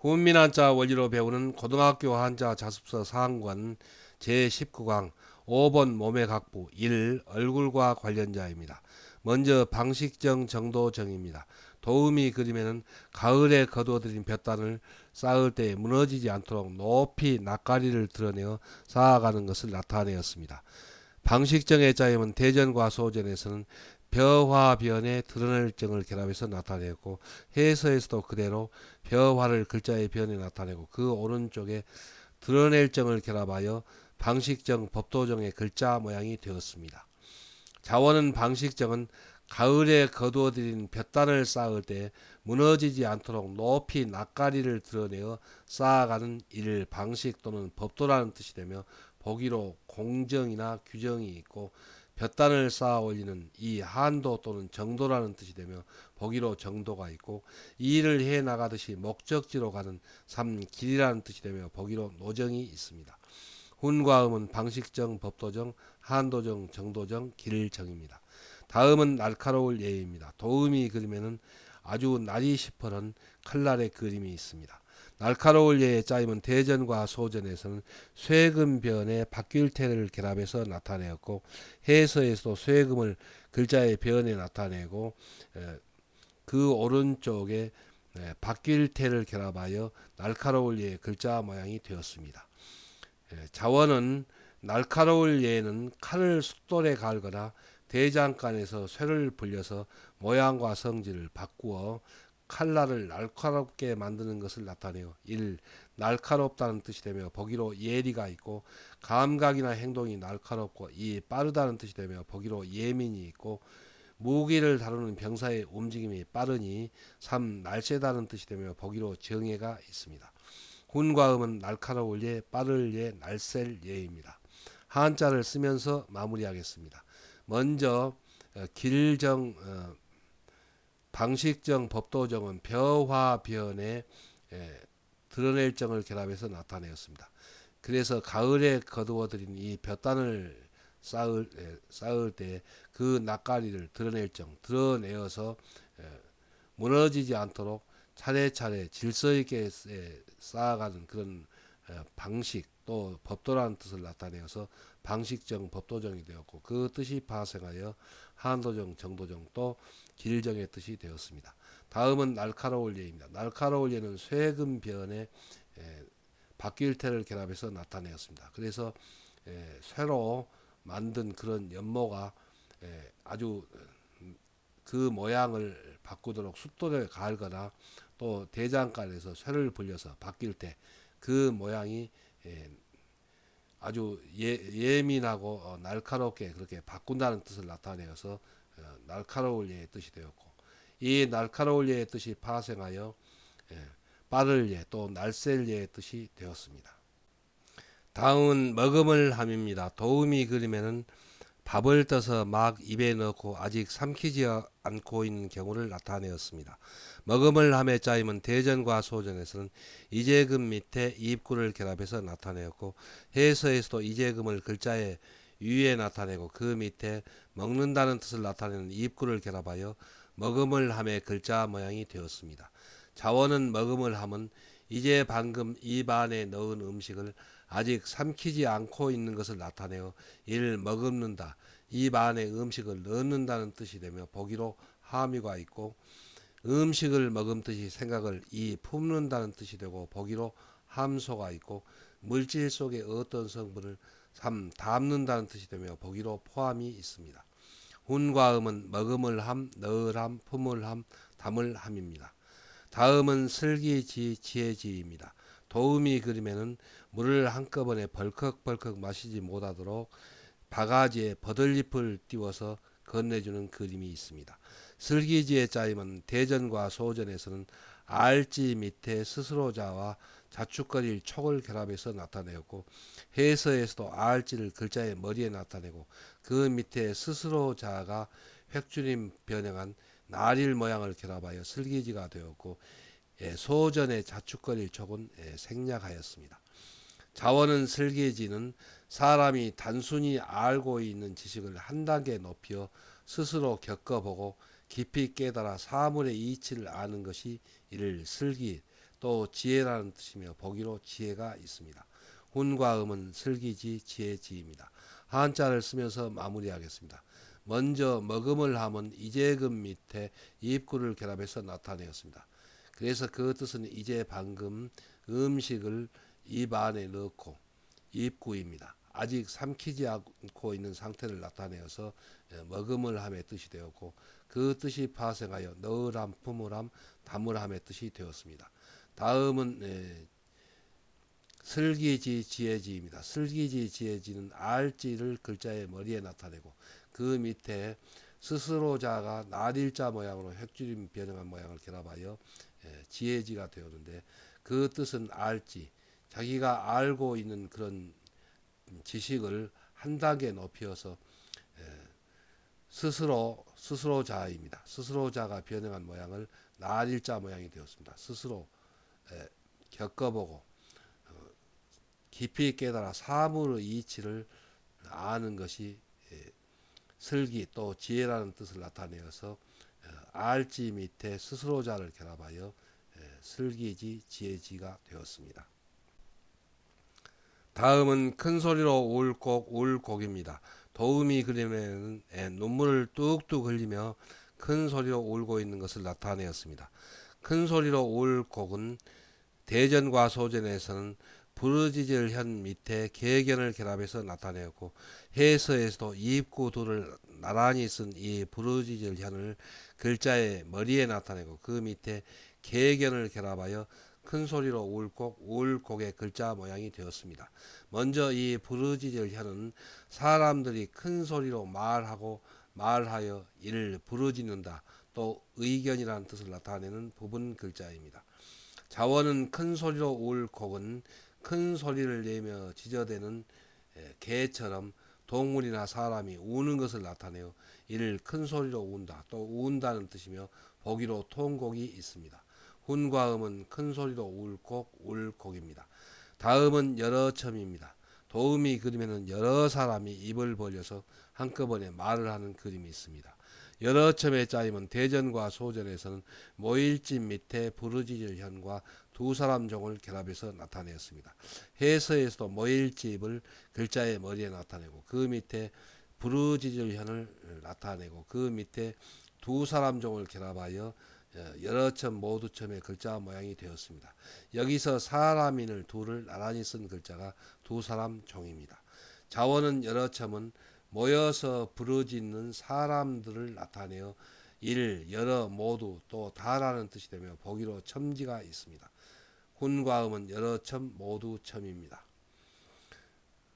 훈민 한자 원리로 배우는 고등학교 한자 자습서 사항관 제19강 5번 몸의 각부 1. 얼굴과 관련자입니다. 먼저 방식정 정도정입니다. 도우미 그림에는 가을에 거두어들인 볕단을 쌓을 때 무너지지 않도록 높이 낯가리를 드러내어 쌓아가는 것을 나타내었습니다. 방식정의 짜임은 대전과 소전에서는 벼화변에 드러낼 정을 결합해서 나타내었고, 해서에서도 그대로 벼화를 글자의 변에 나타내고 그 오른쪽에 드러낼 정을 결합하여 방식정 법도정의 글자 모양이 되었습니다. 자원은 방식정은 가을에 거두어들인 볕단을 쌓을 때 무너지지 않도록 높이 낯가리를 드러내어 쌓아가는 일 방식 또는 법도라는 뜻이 되며, 보기로 공정이나 규정이 있고, 볕단을 쌓아 올리는 이 한도 또는 정도라는 뜻이 되며, 보기로 정도가 있고, 이 일을 해 나가듯이 목적지로 가는 삶 길이라는 뜻이 되며, 보기로 노정이 있습니다. 훈과 음은 방식정, 법도정, 한도정, 정도정, 길정입니다. 다음은 날카로울 예입니다. 도음이 그림에는 아주 날이 시퍼런 칼날의 그림이 있습니다. 날카로울 예의 짜임은 대전과 소전에서는 쇠금변에 바뀔태를 결합해서 나타내었고, 해서에서도 쇠금을 글자의 변에 나타내고, 그 오른쪽에 바뀔태를 결합하여 날카로울 예의 글자 모양이 되었습니다. 자원은 날카로울 예는 칼을 숫돌에 갈거나 대장간에서 쇠를 불려서 모양과 성질을 바꾸어 칼날을 날카롭게 만드는 것을 나타내요. 1. 날카롭다는 뜻이 되며, 보기로 예리가 있고 감각이나 행동이 날카롭고, 2. 빠르다는 뜻이 되며, 보기로 예민이 있고 무기를 다루는 병사의 움직임이 빠르니 3. 날쌔다는 뜻이 되며, 보기로 정예가 있습니다. 훈과 음은 날카로울 예, 빠를 예, 날쌘 예입니다. 한자를 쓰면서 마무리하겠습니다. 먼저 길정, 방식정, 법도정은 벼화변에 드러낼 정을 결합해서 나타내었습니다. 그래서 가을에 거두어들인 이 볕단을 쌓을 때 그 낯가리를 드러낼 정, 드러내어서 무너지지 않도록 차례차례 질서 있게 쌓아가는 그런 방식, 또 법도라는 뜻을 나타내어서 방식정, 법도정이 되었고, 그 뜻이 파생하여 한도정, 정도정, 또 길정의 뜻이 되었습니다. 다음은 날카로울 예입니다. 날카로울 예는 쇠금변에 바뀔태를 결합해서 나타내었습니다. 그래서 쇠로 만든 그런 연모가 아주 그 모양을 바꾸도록 숫돌에 갈거나 또 대장간에서 쇠를 불려서 바뀔 때 그 모양이 아주 예민하고 날카롭게 그렇게 바꾼다는 뜻을 나타내어서 날카로울 예의 뜻이 되었고, 이 날카로울 예의 뜻이 파생하여 빠를 예, 또 날쌘 예의 뜻이 되었습니다. 다음은 먹음을 함입니다. 도우미 그림에는 밥을 떠서 막 입에 넣고 아직 삼키지 않고 있는 경우를 나타내었습니다. 먹음을 함의 짜임은 대전과 소전에서는 이재금 밑에 입구를 결합해서 나타내었고, 해서에서도 이재금을 글자의 위에 나타내고 그 밑에 먹는다는 뜻을 나타내는 입구를 결합하여 먹음을 함의 글자 모양이 되었습니다. 자원은 먹음을 함은 이제 방금 입 안에 넣은 음식을 아직 삼키지 않고 있는 것을 나타내어 이를 머금는다, 입 안에 음식을 넣는다는 뜻이 되며, 보기로 함유가 있고, 음식을 머금듯이 생각을 품는다는 뜻이 되고, 보기로 함소가 있고, 물질 속의 어떤 성분을 담는다는 뜻이 되며, 보기로 포함이 있습니다. 훈과 음은 머금을 함, 넣을 함, 품을 함, 담을 함입니다. 다음은 슬기지, 지혜지입니다. 도우미 그림에는 물을 한꺼번에 벌컥벌컥 마시지 못하도록 바가지에 버들잎을 띄워서 건네주는 그림이 있습니다. 슬기지의 짜임은 대전과 소전에서는 알지 밑에 스스로자와 자축거릴 촉을 결합해서 나타내었고, 해서에서도 알지를 글자의 머리에 나타내고 그 밑에 스스로자가 획주림 변형한 나릴 모양을 결합하여 슬기지가 되었고, 소전의 자축거릴 촉은 생략하였습니다. 자원은 슬기지는 사람이 단순히 알고 있는 지식을 한 단계 높여 스스로 겪어보고 깊이 깨달아 사물의 이치를 아는 것이 이를 슬기 또 지혜라는 뜻이며 보기로 지혜가 있습니다. 훈과 음은 슬기지 지혜지입니다. 한자를 쓰면서 마무리하겠습니다. 먼저 먹음을 함은 이제금 밑에 입구를 결합해서 나타내었습니다. 그래서 그 뜻은 이제 방금 음식을 입 안에 넣고 입구입니다. 아직 삼키지 않고 있는 상태를 나타내어서 먹음을 함의 뜻이 되었고, 그 뜻이 파생하여 넣으람, 품으람, 담으람의 뜻이 되었습니다. 다음은 슬기지 지혜지입니다. 슬기지 지혜지는 알지를 글자의 머리에 나타내고, 그 밑에 스스로자가 날일자 모양으로 획줄임 변형한 모양을 결합하여 지혜지가 되었는데, 그 뜻은 알지, 자기가 알고 있는 그런 지식을 한 단계 높여서 스스로자입니다. 스스로자가 변형한 모양을 날일자 모양이 되었습니다. 스스로 겪어보고 깊이 깨달아 사물의 이치를 아는 것이 슬기 또 지혜라는 뜻을 나타내어서 알지 밑에 스스로자를 결합하여 슬기지 지혜지가 되었습니다. 다음은 큰 소리로 울곡 울곡입니다. 도우미 그림에는 눈물을 뚝뚝 흘리며 큰 소리로 울고 있는 것을 나타내었습니다. 큰 소리로 울곡은 대전과 소전에서는 부르짖을현 밑에 계견을 결합해서 나타내었고, 해서에서도 입구 둘을 나란히 쓴 이 부르짖을현을 글자의 머리에 나타내고, 그 밑에 계견을 결합하여 큰 소리로 울곡 울곡의 글자 모양이 되었습니다. 먼저 이 부르짖을현은 사람들이 큰 소리로 말하여 이를 부르짖는다, 또 의견이라는 뜻을 나타내는 부분 글자입니다. 자원은 큰 소리로 울곡은 큰 소리를 내며 짖어대는 개처럼 동물이나 사람이 우는 것을 나타내어 이를 큰 소리로 운다, 또 운다는 뜻이며 보기로 통곡이 있습니다. 훈과 음은 큰 소리로 울곡 울곡입니다. 다음은 여러 첨입니다. 도우미 그림에는 여러 사람이 입을 벌려서 한꺼번에 말을 하는 그림이 있습니다. 여러 첨의 짜임은 대전과 소전에서는 모일집 밑에 부르짖을현과 두 사람 종을 결합해서 나타내었습니다. 해서에서도 모일집을 글자의 머리에 나타내고, 그 밑에 부르짖을현을 나타내고, 그 밑에 두 사람 종을 결합하여 여러 첨 모두 첨의 글자 모양이 되었습니다. 여기서 사람인을 둘을 나란히 쓴 글자가 두 사람 종입니다. 자원은 여러 첨은 모여서 부르짖는 사람들을 나타내어 일, 여러, 모두, 또 다라는 뜻이 되며 보기로 첨지가 있습니다. 훈과 음은 여러 첨, 모두 첨입니다.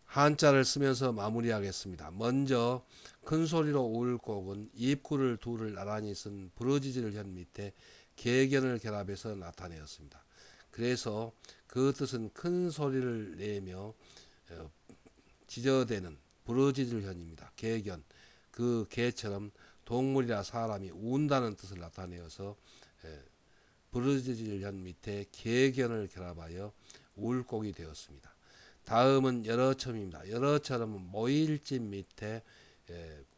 한자를 쓰면서 마무리하겠습니다. 먼저 큰 소리로 울곡은 입구를 둘을 나란히 쓴 부르짖을현 밑에 계견을 결합해서 나타내었습니다. 그래서 그 뜻은 큰 소리를 내며 짖어대는 부르짖을현입니다. 계견, 그 개처럼 동물이나 사람이 운다는 뜻을 나타내어서 부르짖을현 밑에 계견을 결합하여 울곡이 되었습니다. 다음은 여러 첨입니다. 여러 첨은 모일집 밑에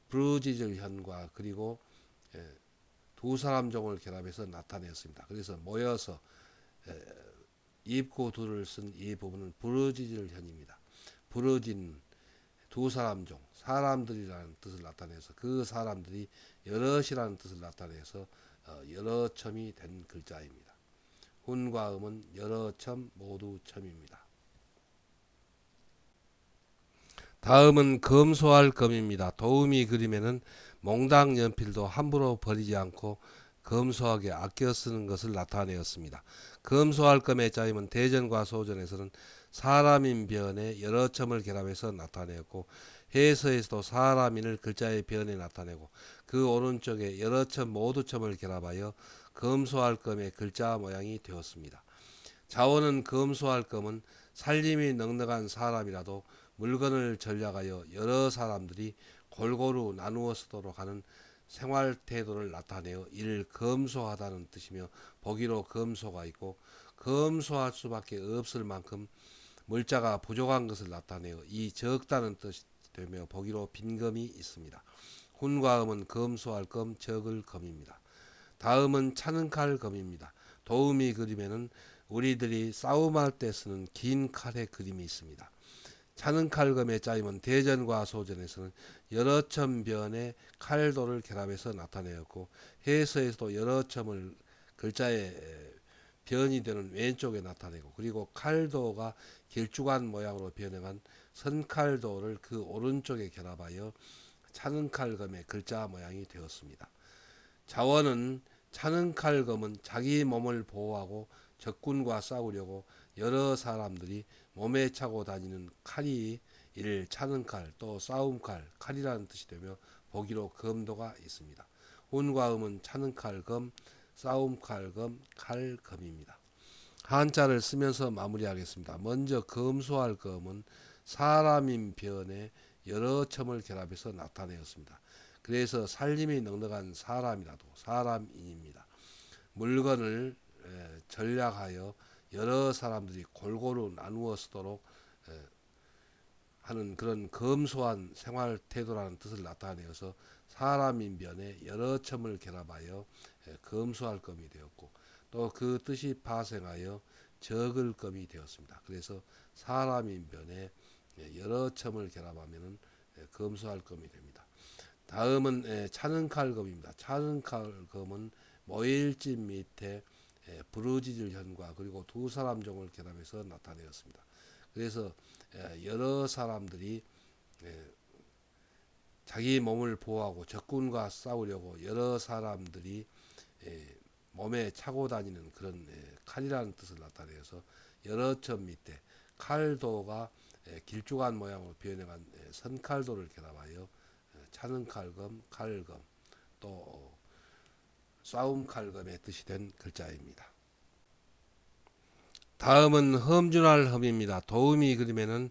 부르짖을현과 그리고 두 사람 종을 결합해서 나타냈습니다. 그래서 모여서 입구 둘을 쓴 이 부분은 부르짖을현입니다. 부르짖는 두 사람 종, 사람들이라는 뜻을 나타내서 그 사람들이 여럿이라는 뜻을 나타내서 여러 첨이 된 글자입니다. 훈과 음은 여러 첨 모두 첨입니다. 다음은 검소할 검입니다. 도우미 그림에는 몽당 연필도 함부로 버리지 않고 검소하게 아껴 쓰는 것을 나타내었습니다. 검소할 검의 짜임은 대전과 소전에서는 사람인 변에 여러 첨을 결합해서 나타내었고, 해서에서도 사람인을 글자의 변에 나타내고, 그 오른쪽에 여러 첨 모두 첨을 결합하여 검소할 검의 글자 모양이 되었습니다. 자원은 검소할 검은 살림이 넉넉한 사람이라도 물건을 전략하여 여러 사람들이 골고루 나누어 쓰도록 하는 생활 태도를 나타내어 이를 검소하다는 뜻이며 보기로 검소가 있고, 검소할 수밖에 없을 만큼 물자가 부족한 것을 나타내어 이 적다는 뜻이 되며 보기로 빈검이 있습니다. 훈과 음은 검소할 검, 적을 검입니다. 다음은 차는 칼 검입니다. 도우미 그림에는 우리들이 싸움할 때 쓰는 긴 칼의 그림이 있습니다. 차는칼검의 짜임은 대전과 소전에서는 여러 점 변의 칼도를 결합해서 나타내었고, 해서에서도 여러 점을 글자의 변이 되는 왼쪽에 나타내고, 그리고 칼도가 길쭉한 모양으로 변형한 선칼도를 그 오른쪽에 결합하여 차는칼검의 글자 모양이 되었습니다. 자원은 차는칼검은 자기 몸을 보호하고 적군과 싸우려고 여러 사람들이 몸에 차고 다니는 칼이 이를 차는칼, 또 싸움칼, 칼이라는 뜻이 되며 보기로 검도가 있습니다. 운과 음은 차는칼검, 싸움칼검, 칼검입니다. 한자를 쓰면서 마무리하겠습니다. 먼저 검소할 검은 사람인 변에 여러 첨을 결합해서 나타내었습니다. 그래서 살림이 넉넉한 사람이라도 사람인입니다. 물건을 전략하여 여러 사람들이 골고루 나누어 쓰도록 하는 그런 검소한 생활 태도라는 뜻을 나타내어서 사람인 변에 여러 첨을 결합하여 검소할 검이 되었고, 또 그 뜻이 파생하여 적을 검이 되었습니다. 그래서 사람인 변에 여러 첨을 결합하면 검소할 검이 됩니다. 다음은 차는칼검입니다. 차는칼검은 모일집 밑에 부르짖을 현과 그리고 두 사람 종을 결합해서 나타내었습니다. 그래서 여러 사람들이 자기 몸을 보호하고 적군과 싸우려고 여러 사람들이 몸에 차고 다니는 그런 칼이라는 뜻을 나타내어서 여러 점 밑에 칼도가 길쭉한 모양으로 변형한 선칼도를 결합하여 차는칼검, 칼검, 또 싸움칼검의 뜻이 된 글자입니다. 다음은 험준할 험입니다. 도우미 그림에는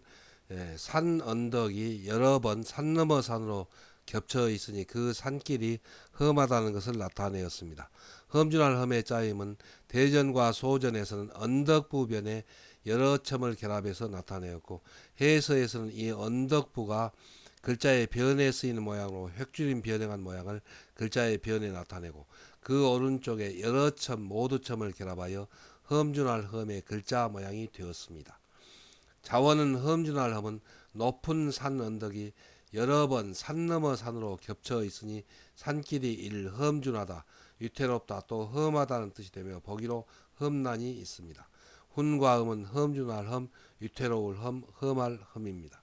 산 언덕이 여러 번 산 넘어 산으로 겹쳐 있으니 그 산길이 험하다는 것을 나타내었습니다. 험준할 험의 짜임은 대전과 소전에서는 언덕부변에 여러 첨을 결합해서 나타내었고, 해서에서는 이 언덕부가 글자의 변에 쓰이는 모양으로 획줄임 변형한 모양을 글자의 변에 나타내고, 그 오른쪽에 여러 첨 모두 첨을 결합하여 험준할 험의 글자 모양이 되었습니다. 자원은 험준할 험은 높은 산 언덕이 여러 번 산 넘어 산으로 겹쳐 있으니 산길이 이를 험준하다, 위태롭다, 또 험하다는 뜻이 되며 보기로 험난이 있습니다. 훈과 음은 험준할 험, 위태로울 험, 험할 험입니다.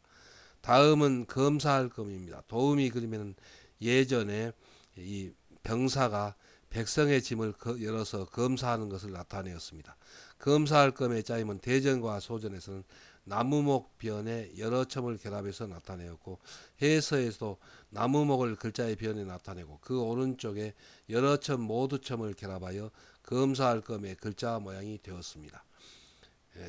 다음은 검사할 검입니다. 도우미 그림에는 예전에 이 병사가 백성의 짐을 열어서 검사하는 것을 나타내었습니다. 검사할 검의 짜임은 대전과 소전에서는 나무목 변에 여러 첨을 결합해서 나타내었고, 해서에서도 나무목을 글자의 변에 나타내고 그 오른쪽에 여러 첨 모두 첨을 결합하여 검사할 검의 글자 모양이 되었습니다.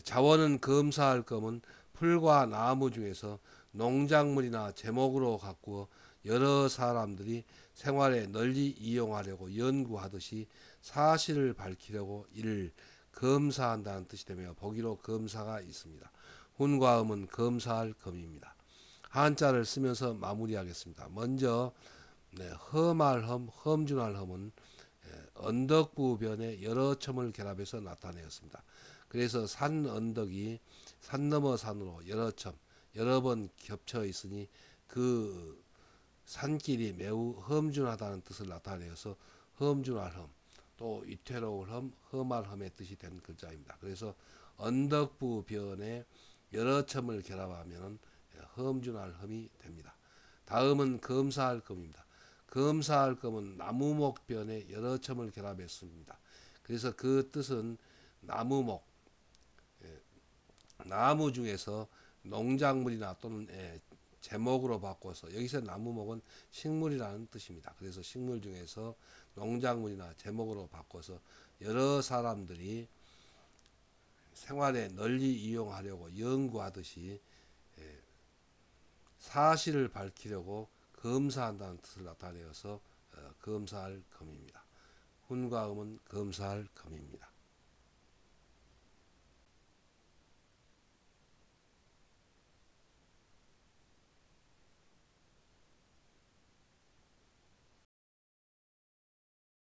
자원은 검사할 검은 풀과 나무 중에서 농작물이나 제목으로 가꾸어 여러 사람들이 생활에 널리 이용하려고 연구하듯이 사실을 밝히려고 이를 검사한다는 뜻이 되며 보기로 검사가 있습니다. 훈과 음은 검사할 검입니다. 한자를 쓰면서 마무리하겠습니다. 먼저 험할 험, 험준할 험은 언덕부변에 여러 첨을 결합해서 나타내었습니다. 그래서 산 언덕이 산 넘어 산으로 여러 첨 여러 번 겹쳐 있으니 그 산길이 매우 험준하다는 뜻을 나타내어서 험준할 험, 또 위태로울 험, 험할 험의 뜻이 된 글자입니다. 그래서 언덕부 변에 여러 첨을 결합하면 험준할 험이 됩니다. 다음은 검사할 검입니다. 검사할 검은 나무목 변에 여러 첨을 결합했습니다. 그래서 그 뜻은 나무목, 나무 중에서 농작물이나 또는 제목으로 바꿔서, 여기서 나무목은 식물이라는 뜻입니다. 그래서 식물 중에서 농작물이나 제목으로 바꿔서 여러 사람들이 생활에 널리 이용하려고 연구하듯이 사실을 밝히려고 검사한다는 뜻을 나타내어서 검사할 검입니다. 훈과 음은 검사할 검입니다.